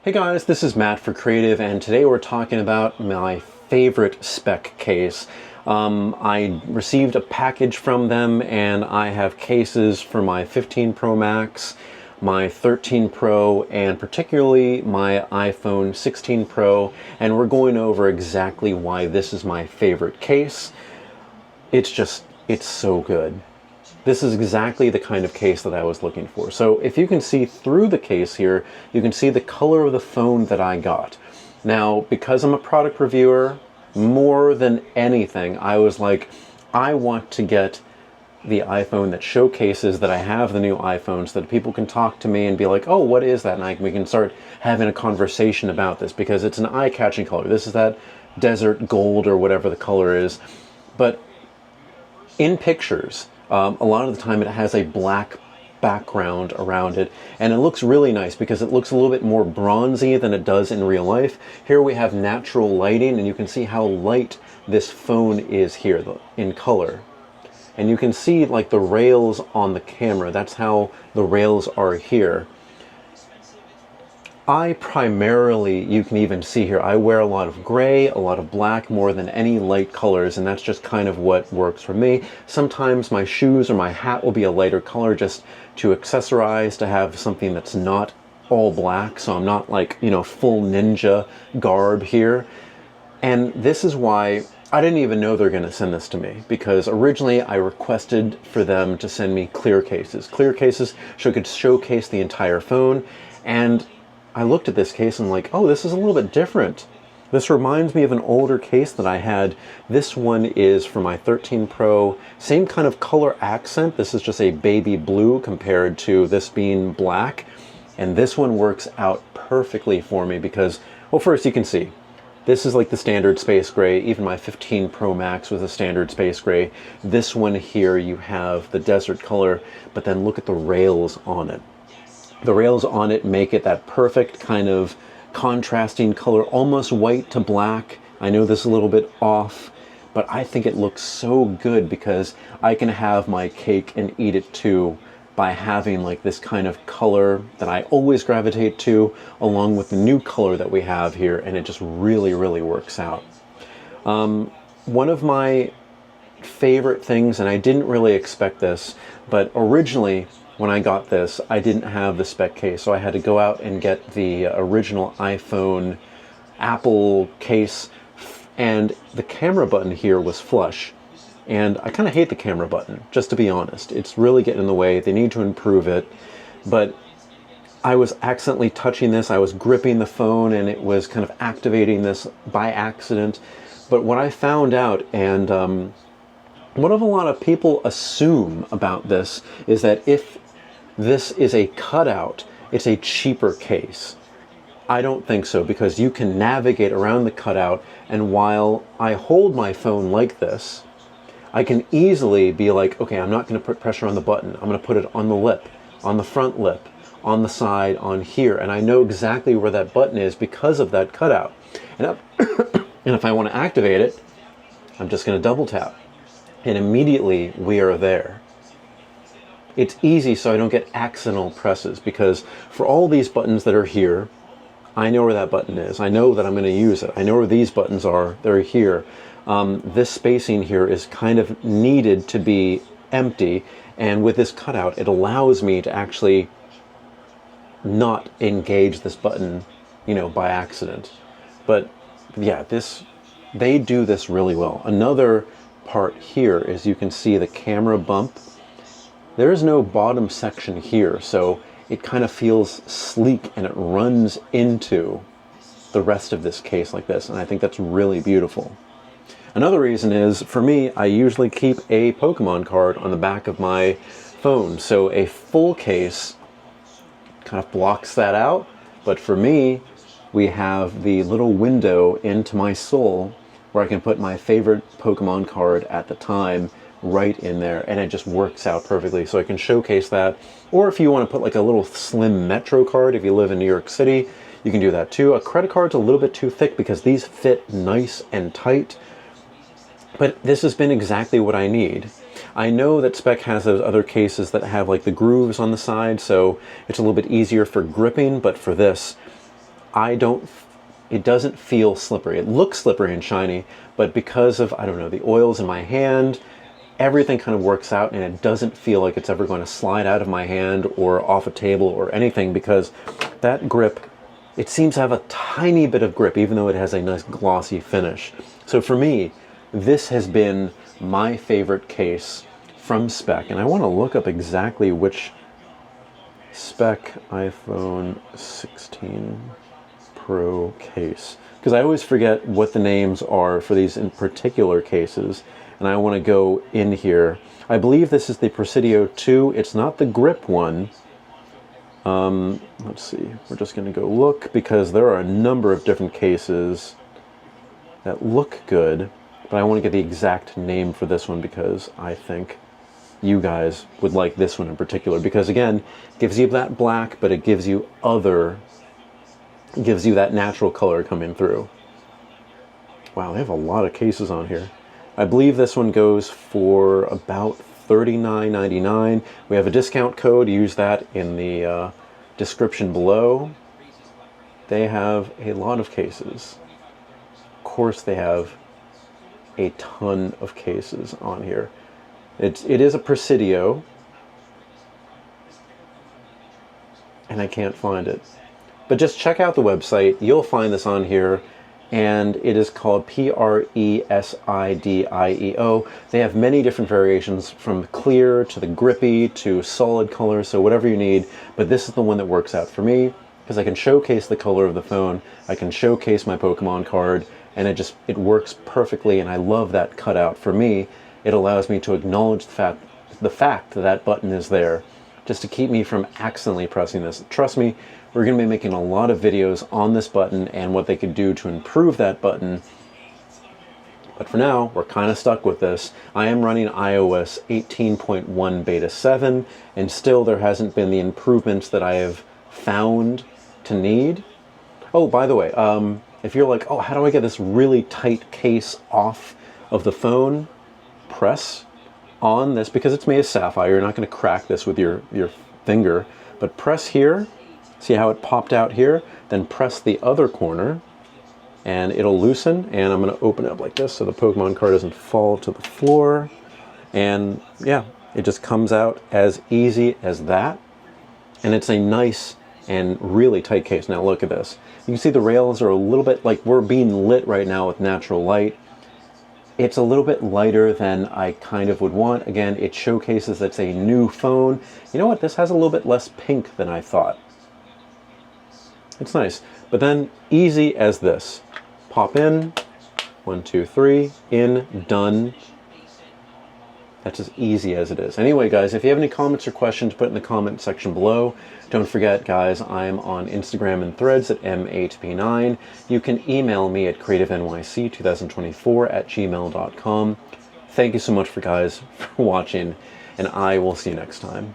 Hey guys, this is Matt for Creative, and today we're talking about my favorite Speck case. I received a package from them, and I have cases for my 15 Pro Max, my 13 Pro, and particularly my iPhone 16 Pro, and we're going over exactly why this is my favorite case. It's so good. This is exactly the kind of case that I was looking for. So if you can see through the case here, you can see the color of the phone that I got. Now, because I'm a product reviewer, more than anything, I was like, I want to get the iPhone that showcases that I have the new iPhone so that people can talk to me and be like, oh, what is that? And we can start having a conversation about this because it's an eye-catching color. This is that desert gold or whatever the color is. But in pictures, a lot of the time it has a black background around it, and it looks really nice because it looks a little bit more bronzy than it does in real life. Here we have natural lighting, and you can see how light this phone is here in color. And you can see like the rails on the camera. That's how the rails are here. I primarily, you can even see here, I wear a lot of gray, a lot of black, more than any light colors, and that's just kind of what works for me. Sometimes my shoes or my hat will be a lighter color just to accessorize, to have something that's not all black, so I'm not like, you know, full ninja garb here. And this is why I didn't even know they're going to send this to me, because originally I requested for them to send me clear cases. Clear cases so it could showcase the entire phone, and I looked at this case and like, oh, this is a little bit different. This reminds me of an older case that I had. This one is for my 13 Pro. Same kind of color accent. This is just a baby blue compared to this being black. And this one works out perfectly for me because, well, first you can see, this is like the standard space gray. Even my 15 Pro Max was a standard space gray. This one here, you have the desert color, but then look at the rails on it. The rails on it make it that perfect kind of contrasting color, almost white to black. I know this is a little bit off, but I think it looks so good because I can have my cake and eat it too by having like this kind of color that I always gravitate to, along with the new color that we have here, and it just really, really works out. One of my favorite things, and I didn't really expect this, but originally, when I got this, I didn't have the Speck case, so I had to go out and get the original iPhone Apple case, and the camera button here was flush. And I kind of hate the camera button, just to be honest. It's really getting in the way. They need to improve it. But I was accidentally touching this. I was gripping the phone, and it was kind of activating this by accident. But what I found out, and what a lot of people assume about this, is that if this is a cutout, it's a cheaper case. I don't think so, because you can navigate around the cutout, and while I hold my phone like this, I can easily be like, okay, I'm not going to put pressure on the button. I'm going to put it on the lip, on the front lip, on the side, on here, and I know exactly where that button is because of that cutout. And if I want to activate it, I'm just going to double tap, and immediately we are there. It's easy so I don't get accidental presses, because for all these buttons that are here, I know where that button is. I know that I'm going to use it. I know where these buttons are. They're here. This spacing here is kind of needed to be empty, and with this cutout, it allows me to actually not engage this button, you know, by accident. But yeah, they do this really well. Another part here is you can see the camera bump. There is no bottom section here, so it kind of feels sleek and it runs into the rest of this case like this, and I think that's really beautiful. Another reason is, for me, I usually keep a Pokemon card on the back of my phone, so a full case kind of blocks that out, but for me, we have the little window into my soul where I can put my favorite Pokemon card at the time right in there, and it just works out perfectly. So I can showcase that, or if you want to put like a little slim Metro card, if you live in New York City, you can do that too. A credit card's a little bit too thick because these fit nice and tight, but this has been exactly what I need. I know that Speck has those other cases that have like the grooves on the side, so it's a little bit easier for gripping, but for this, it doesn't feel slippery. It looks slippery and shiny, but because of, I don't know, the oils in my hand, everything kind of works out, and it doesn't feel like it's ever going to slide out of my hand or off a table or anything, because that grip, it seems to have a tiny bit of grip, even though it has a nice glossy finish. So for me, this has been my favorite case from Speck, and I want to look up exactly which Speck iPhone 16 Pro case, because I always forget what the names are for these in particular cases, and I want to go in here. I believe this is the Presidio 2. It's not the grip one. Let's see, we're just going to go look, because there are a number of different cases that look good, but I want to get the exact name for this one, because I think you guys would like this one in particular, because again, it gives you that black, but it gives you that natural color coming through. Wow, they have a lot of cases on here. I believe this one goes for about $39.99. We have a discount code. Use that in the description below. They have a lot of cases. Of course, they have a ton of cases on here. It is a Presidio, and I can't find it. But just check out the website. You'll find this on here, and it is called Presidio. They have many different variations, from clear to the grippy to solid color, so whatever you need. But this is the one that works out for me, because I can showcase the color of the phone, I can showcase my Pokemon card, and it works perfectly, and I love that cutout. For me, it allows me to acknowledge the fact that that button is there, just to keep me from accidentally pressing this. Trust me, we're going to be making a lot of videos on this button and what they could do to improve that button. But for now, we're kind of stuck with this. I am running iOS 18.1 Beta 7, and still there hasn't been the improvements that I have found to need. Oh, by the way, if you're like, oh, how do I get this really tight case off of the phone? Press on this, because it's made of sapphire. You're not going to crack this with your finger, but press here. See how it popped out here? Then press the other corner, and it'll loosen. And I'm going to open it up like this so the Pokemon card doesn't fall to the floor. And yeah, it just comes out as easy as that. And it's a nice and really tight case. Now look at this. You can see the rails are a little bit, like we're being lit right now with natural light. It's a little bit lighter than I kind of would want. Again, it showcases it's a new phone. You know what? This has a little bit less pink than I thought. It's nice. But then, easy as this. Pop in. 1, 2, 3. In. Done. That's as easy as it is. Anyway, guys, if you have any comments or questions, put it in the comment section below. Don't forget, guys, I'm on Instagram and Threads at M8B9. You can email me at creativenyc2024@gmail.com. Thank you so much, guys, for watching, and I will see you next time.